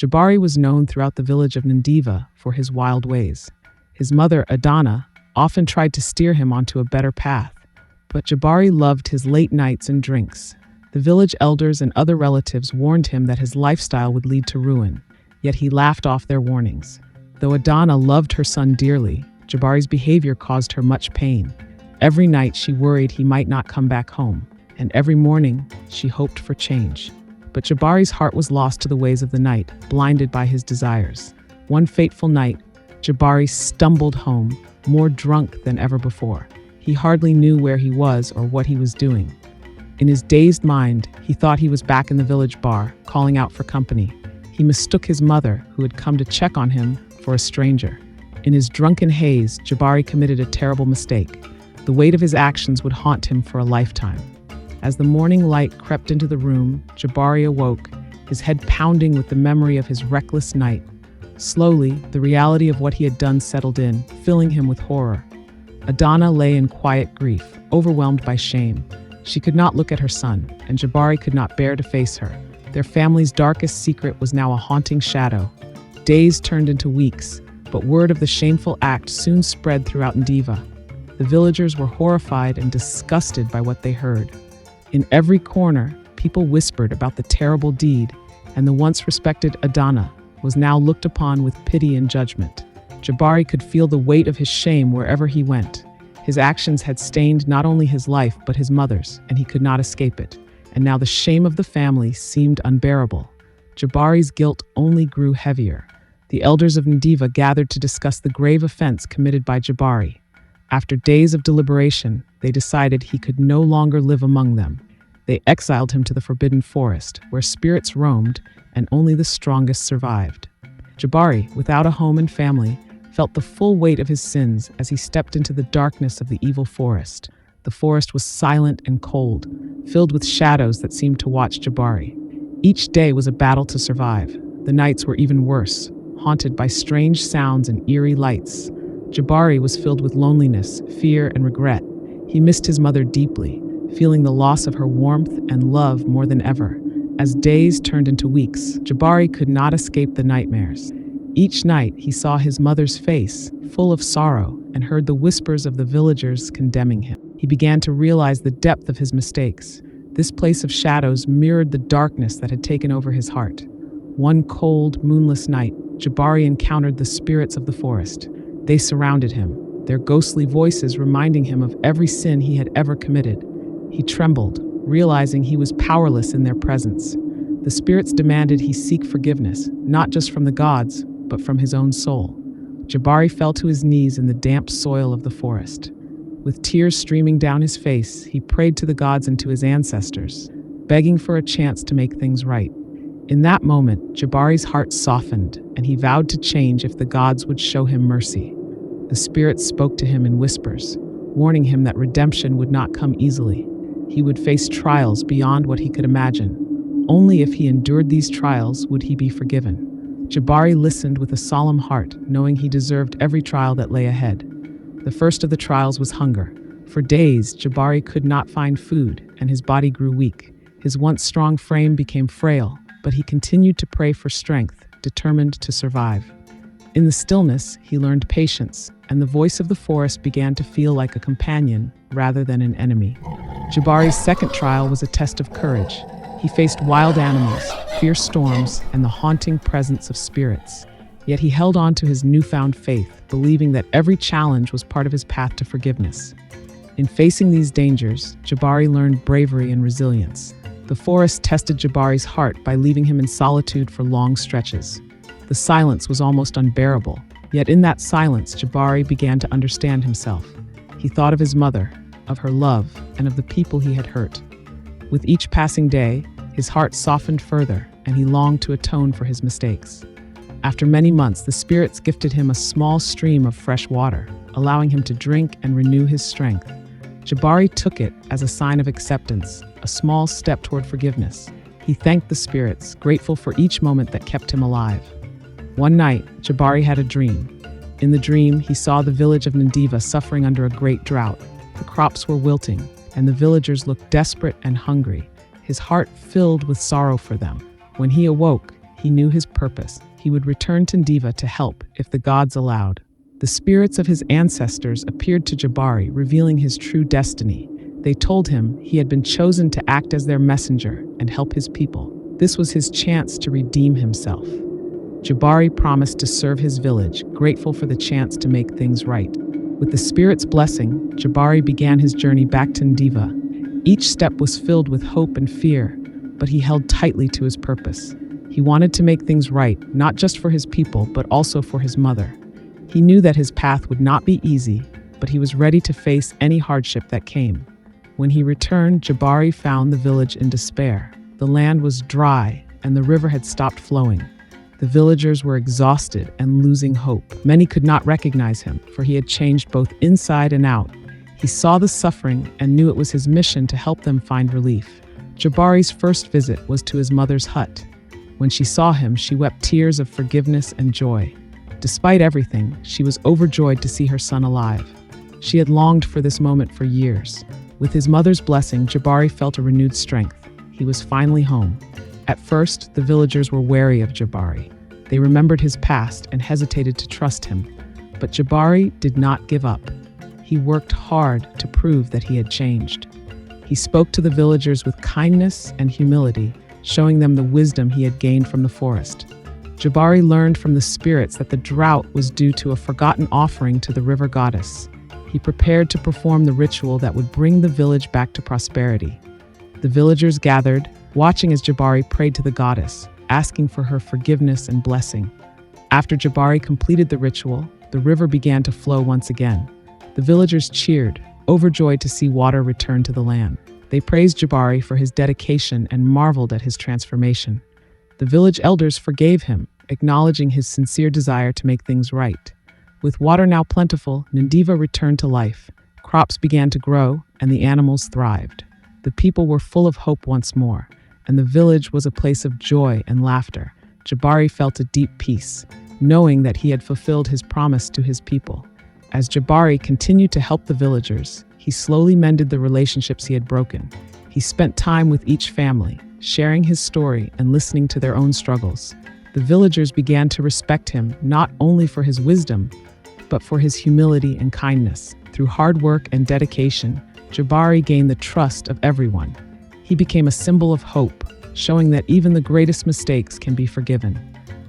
Jabari was known throughout the village of Ndiva for his wild ways. His mother, Adana, often tried to steer him onto a better path, but Jabari loved his late nights and drinks. The village elders and other relatives warned him that his lifestyle would lead to ruin, yet he laughed off their warnings. Though Adana loved her son dearly, Jabari's behavior caused her much pain. Every night she worried he might not come back home, and every morning she hoped for change. But Jabari's heart was lost to the ways of the night, blinded by his desires. One fateful night, Jabari stumbled home, more drunk than ever before. He hardly knew where he was or what he was doing. In his dazed mind, he thought he was back in the village bar, calling out for company. He mistook his mother, who had come to check on him, for a stranger. In his drunken haze, Jabari committed a terrible mistake. The weight of his actions would haunt him for a lifetime. As the morning light crept into the room, Jabari awoke, his head pounding with the memory of his reckless night. Slowly, the reality of what he had done settled in, filling him with horror. Adana lay in quiet grief, overwhelmed by shame. She could not look at her son, and Jabari could not bear to face her. Their family's darkest secret was now a haunting shadow. Days turned into weeks, but word of the shameful act soon spread throughout Ndiva. The villagers were horrified and disgusted by what they heard. In every corner, people whispered about the terrible deed, and the once respected Adana was now looked upon with pity and judgment. Jabari could feel the weight of his shame wherever he went. His actions had stained not only his life but his mother's, and he could not escape it. And now the shame of the family seemed unbearable. Jabari's guilt only grew heavier. The elders of Ndiva gathered to discuss the grave offense committed by Jabari. After days of deliberation, they decided he could no longer live among them. They exiled him to the forbidden forest, where spirits roamed and only the strongest survived. Jabari, without a home and family, felt the full weight of his sins as he stepped into the darkness of the evil forest. The forest was silent and cold, filled with shadows that seemed to watch Jabari. Each day was a battle to survive. The nights were even worse, haunted by strange sounds and eerie lights. Jabari was filled with loneliness, fear, and regret. He missed his mother deeply, feeling the loss of her warmth and love more than ever. As days turned into weeks, Jabari could not escape the nightmares. Each night, he saw his mother's face, full of sorrow, and heard the whispers of the villagers condemning him. He began to realize the depth of his mistakes. This place of shadows mirrored the darkness that had taken over his heart. One cold, moonless night, Jabari encountered the spirits of the forest. They surrounded him, their ghostly voices reminding him of every sin he had ever committed. He trembled, realizing he was powerless in their presence. The spirits demanded he seek forgiveness, not just from the gods, but from his own soul. Jabari fell to his knees in the damp soil of the forest. With tears streaming down his face, he prayed to the gods and to his ancestors, begging for a chance to make things right. In that moment, Jabari's heart softened, and he vowed to change if the gods would show him mercy. The spirits spoke to him in whispers, warning him that redemption would not come easily. He would face trials beyond what he could imagine. Only if he endured these trials would he be forgiven. Jabari listened with a solemn heart, knowing he deserved every trial that lay ahead. The first of the trials was hunger. For days, Jabari could not find food, and his body grew weak. His once strong frame became frail, but he continued to pray for strength, determined to survive. In the stillness, he learned patience, and the voice of the forest began to feel like a companion rather than an enemy. Jabari's second trial was a test of courage. He faced wild animals, fierce storms, and the haunting presence of spirits. Yet he held on to his newfound faith, believing that every challenge was part of his path to forgiveness. In facing these dangers, Jabari learned bravery and resilience. The forest tested Jabari's heart by leaving him in solitude for long stretches. The silence was almost unbearable, yet in that silence, Jabari began to understand himself. He thought of his mother, of her love, and of the people he had hurt. With each passing day, his heart softened further, and he longed to atone for his mistakes. After many months, the spirits gifted him a small stream of fresh water, allowing him to drink and renew his strength. Jabari took it as a sign of acceptance, a small step toward forgiveness. He thanked the spirits, grateful for each moment that kept him alive. One night, Jabari had a dream. In the dream, he saw the village of Ndiva suffering under a great drought. The crops were wilting, and the villagers looked desperate and hungry. His heart filled with sorrow for them. When he awoke, he knew his purpose. He would return to Ndiva to help if the gods allowed. The spirits of his ancestors appeared to Jabari, revealing his true destiny. They told him he had been chosen to act as their messenger and help his people. This was his chance to redeem himself. Jabari promised to serve his village, grateful for the chance to make things right. With the spirit's blessing, Jabari began his journey back to Ndiva. Each step was filled with hope and fear, but he held tightly to his purpose. He wanted to make things right, not just for his people, but also for his mother. He knew that his path would not be easy, but he was ready to face any hardship that came. When he returned, Jabari found the village in despair. The land was dry, and the river had stopped flowing. The villagers were exhausted and losing hope. Many could not recognize him, for he had changed both inside and out. He saw the suffering and knew it was his mission to help them find relief. Jabari's first visit was to his mother's hut. When she saw him, she wept tears of forgiveness and joy. Despite everything, she was overjoyed to see her son alive. She had longed for this moment for years. With his mother's blessing, Jabari felt a renewed strength. He was finally home. At first, the villagers were wary of Jabari. They remembered his past and hesitated to trust him. But Jabari did not give up. He worked hard to prove that he had changed. He spoke to the villagers with kindness and humility, showing them the wisdom he had gained from the forest. Jabari learned from the spirits that the drought was due to a forgotten offering to the river goddess. He prepared to perform the ritual that would bring the village back to prosperity. The villagers gathered, watching as Jabari prayed to the goddess, asking for her forgiveness and blessing. After Jabari completed the ritual, the river began to flow once again. The villagers cheered, overjoyed to see water return to the land. They praised Jabari for his dedication and marveled at his transformation. The village elders forgave him, acknowledging his sincere desire to make things right. With water now plentiful, Ndiva returned to life. Crops began to grow, and the animals thrived. The people were full of hope once more, and the village was a place of joy and laughter. Jabari felt a deep peace, knowing that he had fulfilled his promise to his people. As Jabari continued to help the villagers, he slowly mended the relationships he had broken. He spent time with each family, sharing his story and listening to their own struggles. The villagers began to respect him not only for his wisdom, but for his humility and kindness. Through hard work and dedication, Jabari gained the trust of everyone. He became a symbol of hope, showing that even the greatest mistakes can be forgiven.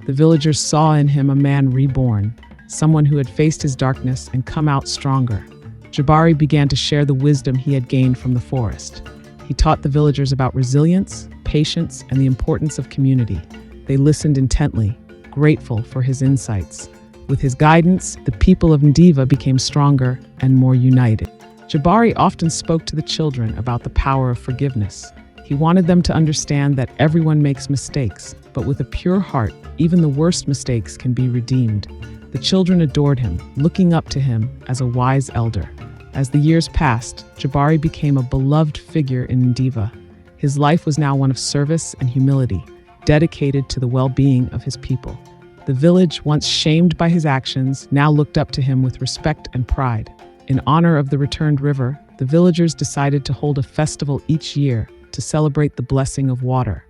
The villagers saw in him a man reborn, someone who had faced his darkness and come out stronger. Jabari began to share the wisdom he had gained from the forest. He taught the villagers about resilience, patience, and the importance of community. They listened intently, grateful for his insights. With his guidance, the people of Ndiva became stronger and more united. Jabari often spoke to the children about the power of forgiveness. He wanted them to understand that everyone makes mistakes, but with a pure heart, even the worst mistakes can be redeemed. The children adored him, looking up to him as a wise elder. As the years passed, Jabari became a beloved figure in Ndiva. His life was now one of service and humility, dedicated to the well-being of his people. The village, once shamed by his actions, now looked up to him with respect and pride. In honor of the returned river, the villagers decided to hold a festival each year to celebrate the blessing of water.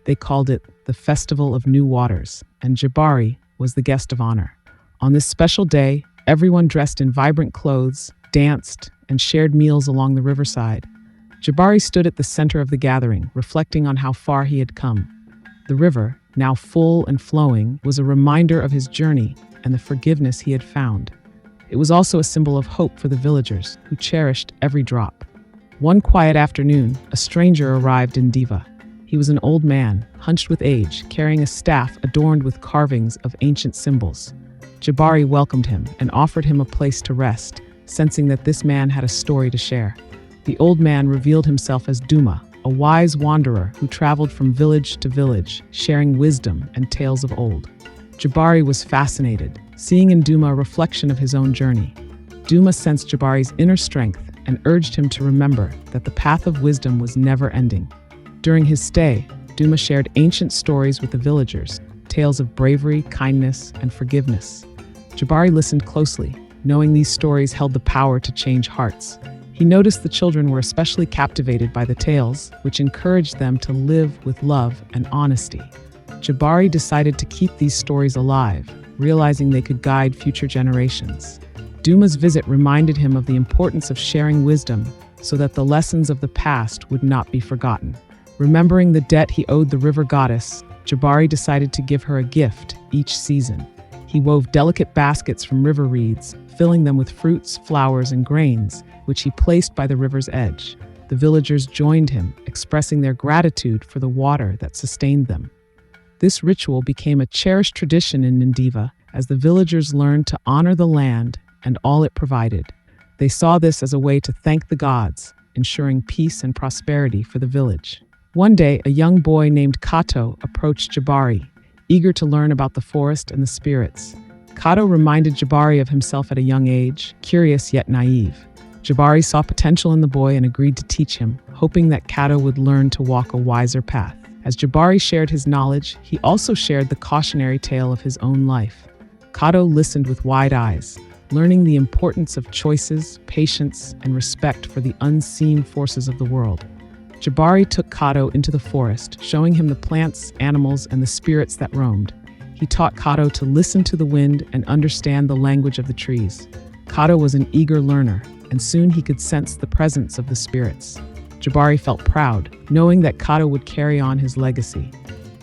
They called it the Festival of New Waters, and Jabari was the guest of honor. On this special day, everyone dressed in vibrant clothes, danced, and shared meals along the riverside. Jabari stood at the center of the gathering, reflecting on how far he had come. The river, now full and flowing, was a reminder of his journey and the forgiveness he had found. It was also a symbol of hope for the villagers, who cherished every drop. One quiet afternoon, a stranger arrived in Ndiva. He was an old man, hunched with age, carrying a staff adorned with carvings of ancient symbols. Jabari welcomed him and offered him a place to rest, sensing that this man had a story to share. The old man revealed himself as Duma, a wise wanderer who traveled from village to village, sharing wisdom and tales of old. Jabari was fascinated, seeing in Duma a reflection of his own journey. Duma sensed Jabari's inner strength and urged him to remember that the path of wisdom was never ending. During his stay, Duma shared ancient stories with the villagers, tales of bravery, kindness, and forgiveness. Jabari listened closely, knowing these stories held the power to change hearts. He noticed the children were especially captivated by the tales, which encouraged them to live with love and honesty. Jabari decided to keep these stories alive, realizing they could guide future generations. Duma's visit reminded him of the importance of sharing wisdom so that the lessons of the past would not be forgotten. Remembering the debt he owed the river goddess, Jabari decided to give her a gift each season. He wove delicate baskets from river reeds, filling them with fruits, flowers, and grains, which he placed by the river's edge. The villagers joined him, expressing their gratitude for the water that sustained them. This ritual became a cherished tradition in Ndiva as the villagers learned to honor the land and all it provided. They saw this as a way to thank the gods, ensuring peace and prosperity for the village. One day, a young boy named Kato approached Jabari, eager to learn about the forest and the spirits. Kato reminded Jabari of himself at a young age, curious yet naive. Jabari saw potential in the boy and agreed to teach him, hoping that Kato would learn to walk a wiser path. As Jabari shared his knowledge, he also shared the cautionary tale of his own life. Kato listened with wide eyes, learning the importance of choices, patience, and respect for the unseen forces of the world. Jabari took Kato into the forest, showing him the plants, animals, and the spirits that roamed. He taught Kato to listen to the wind and understand the language of the trees. Kato was an eager learner, and soon he could sense the presence of the spirits. Jabari felt proud, knowing that Kato would carry on his legacy.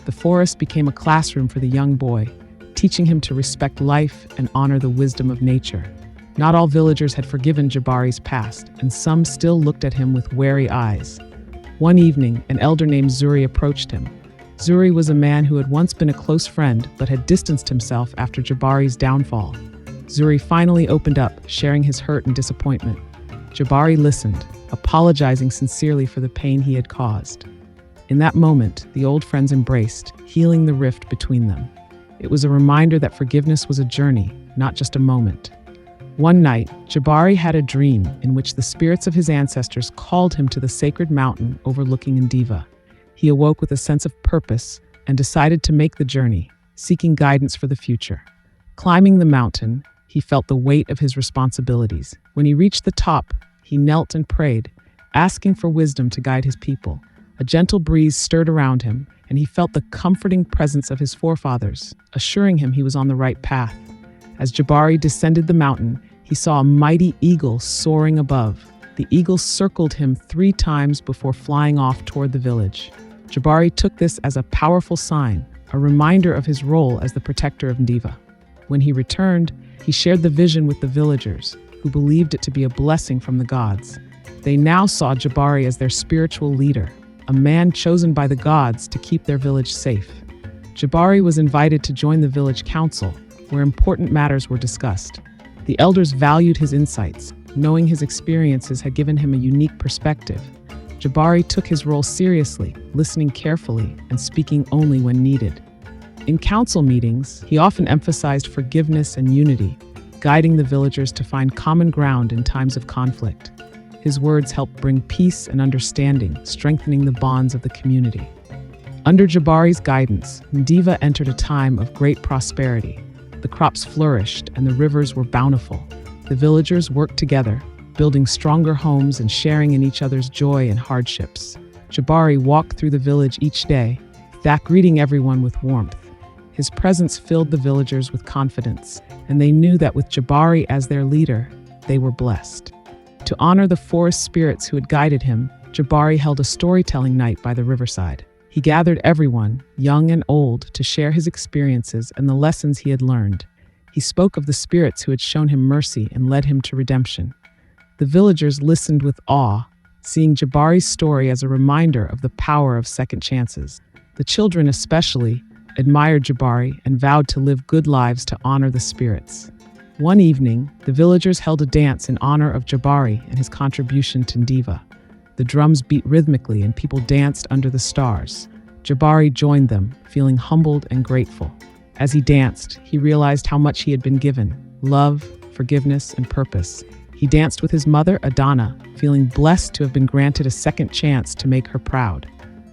The forest became a classroom for the young boy, teaching him to respect life and honor the wisdom of nature. Not all villagers had forgiven Jabari's past, and some still looked at him with wary eyes. One evening, an elder named Zuri approached him. Zuri was a man who had once been a close friend but had distanced himself after Jabari's downfall. Zuri finally opened up, sharing his hurt and disappointment. Jabari listened, apologizing sincerely for the pain he had caused. In that moment, the old friends embraced, healing the rift between them. It was a reminder that forgiveness was a journey, not just a moment. One night, Jabari had a dream in which the spirits of his ancestors called him to the sacred mountain overlooking Ndiva. He awoke with a sense of purpose and decided to make the journey, seeking guidance for the future. Climbing the mountain, he felt the weight of his responsibilities. When he reached the top, he knelt and prayed, asking for wisdom to guide his people. A gentle breeze stirred around him, and he felt the comforting presence of his forefathers, assuring him he was on the right path. As Jabari descended the mountain, he saw a mighty eagle soaring above. The eagle circled him 3 times before flying off toward the village. Jabari took this as a powerful sign, a reminder of his role as the protector of Ndiva. When he returned, he shared the vision with the villagers, who believed it to be a blessing from the gods. They now saw Jabari as their spiritual leader, a man chosen by the gods to keep their village safe. Jabari was invited to join the village council, where important matters were discussed. The elders valued his insights, knowing his experiences had given him a unique perspective. Jabari took his role seriously, listening carefully and speaking only when needed. In council meetings, he often emphasized forgiveness and unity, guiding the villagers to find common ground in times of conflict. His words helped bring peace and understanding, strengthening the bonds of the community. Under Jabari's guidance, Ndiva entered a time of great prosperity. The crops flourished and the rivers were bountiful. The villagers worked together, building stronger homes and sharing in each other's joy and hardships. Jabari walked through the village each day, greeting everyone with warmth. His presence filled the villagers with confidence, and they knew that with Jabari as their leader, they were blessed. To honor the forest spirits who had guided him, Jabari held a storytelling night by the riverside. He gathered everyone, young and old, to share his experiences and the lessons he had learned. He spoke of the spirits who had shown him mercy and led him to redemption. The villagers listened with awe, seeing Jabari's story as a reminder of the power of second chances. The children especially admired Jabari and vowed to live good lives to honor the spirits. One evening, the villagers held a dance in honor of Jabari and his contribution to Ndiva. The drums beat rhythmically and people danced under the stars. Jabari joined them, feeling humbled and grateful. As he danced, he realized how much he had been given: love, forgiveness, and purpose. He danced with his mother, Adana, feeling blessed to have been granted a second chance to make her proud.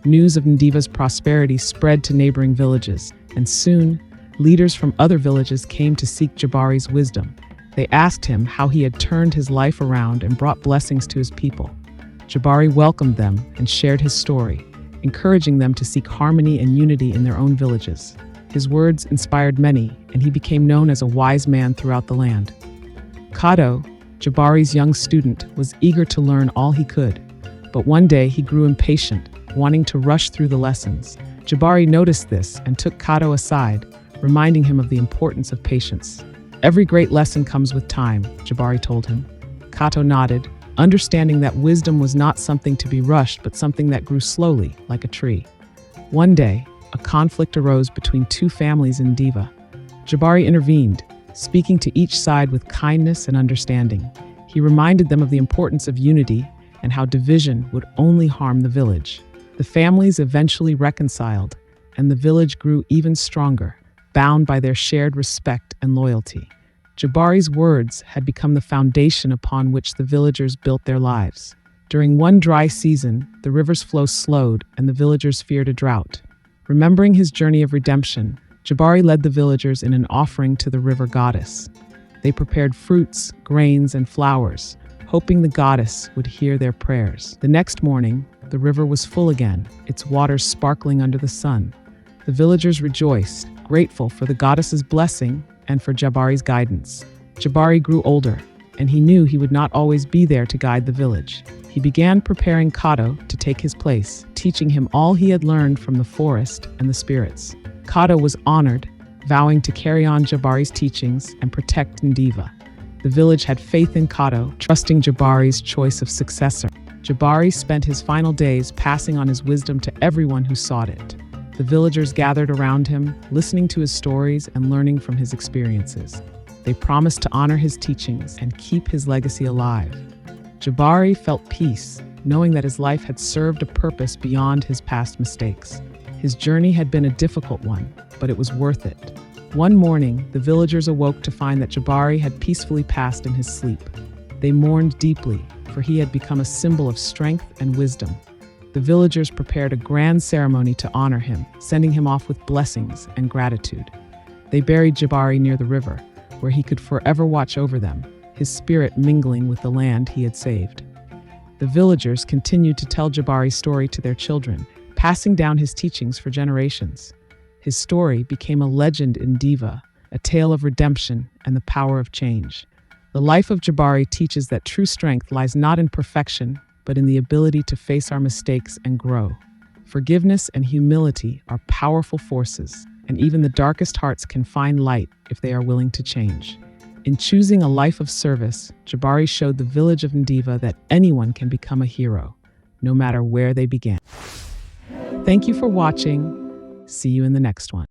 News of Ndiva's prosperity spread to neighboring villages, and soon, leaders from other villages came to seek Jabari's wisdom. They asked him how he had turned his life around and brought blessings to his people. Jabari welcomed them and shared his story, encouraging them to seek harmony and unity in their own villages. His words inspired many, and he became known as a wise man throughout the land. Kato, Jabari's young student, was eager to learn all he could. But one day he grew impatient, wanting to rush through the lessons. Jabari noticed this and took Kato aside, reminding him of the importance of patience. "Every great lesson comes with time," Jabari told him. Kato nodded, understanding that wisdom was not something to be rushed, but something that grew slowly, like a tree. One day, a conflict arose between two families in Ndiva. Jabari intervened, speaking to each side with kindness and understanding. He reminded them of the importance of unity and how division would only harm the village. The families eventually reconciled, and the village grew even stronger, bound by their shared respect and loyalty. Jabari's words had become the foundation upon which the villagers built their lives. During one dry season, the river's flow slowed and the villagers feared a drought. Remembering his journey of redemption, Jabari led the villagers in an offering to the river goddess. They prepared fruits, grains, and flowers, hoping the goddess would hear their prayers. The next morning, the river was full again, its waters sparkling under the sun. The villagers rejoiced, grateful for the goddess's blessing and for Jabari's guidance. Jabari grew older, and he knew he would not always be there to guide the village. He began preparing Kato to take his place, teaching him all he had learned from the forest and the spirits. Kato was honored, vowing to carry on Jabari's teachings and protect Ndiva. The village had faith in Kato, trusting Jabari's choice of successor. Jabari spent his final days passing on his wisdom to everyone who sought it. The villagers gathered around him, listening to his stories and learning from his experiences. They promised to honor his teachings and keep his legacy alive. Jabari felt peace, knowing that his life had served a purpose beyond his past mistakes. His journey had been a difficult one, but it was worth it. One morning, the villagers awoke to find that Jabari had peacefully passed in his sleep. They mourned deeply, for he had become a symbol of strength and wisdom. The villagers prepared a grand ceremony to honor him, sending him off with blessings and gratitude. They buried Jabari near the river, where he could forever watch over them, his spirit mingling with the land he had saved. The villagers continued to tell Jabari's story to their children, passing down his teachings for generations. His story became a legend in Ndiva, a tale of redemption and the power of change. The life of Jabari teaches that true strength lies not in perfection, but in the ability to face our mistakes and grow. Forgiveness and humility are powerful forces, and even the darkest hearts can find light if they are willing to change. In choosing a life of service, Jabari showed the village of Ndiva that anyone can become a hero, no matter where they began. Thank you for watching. See you in the next one.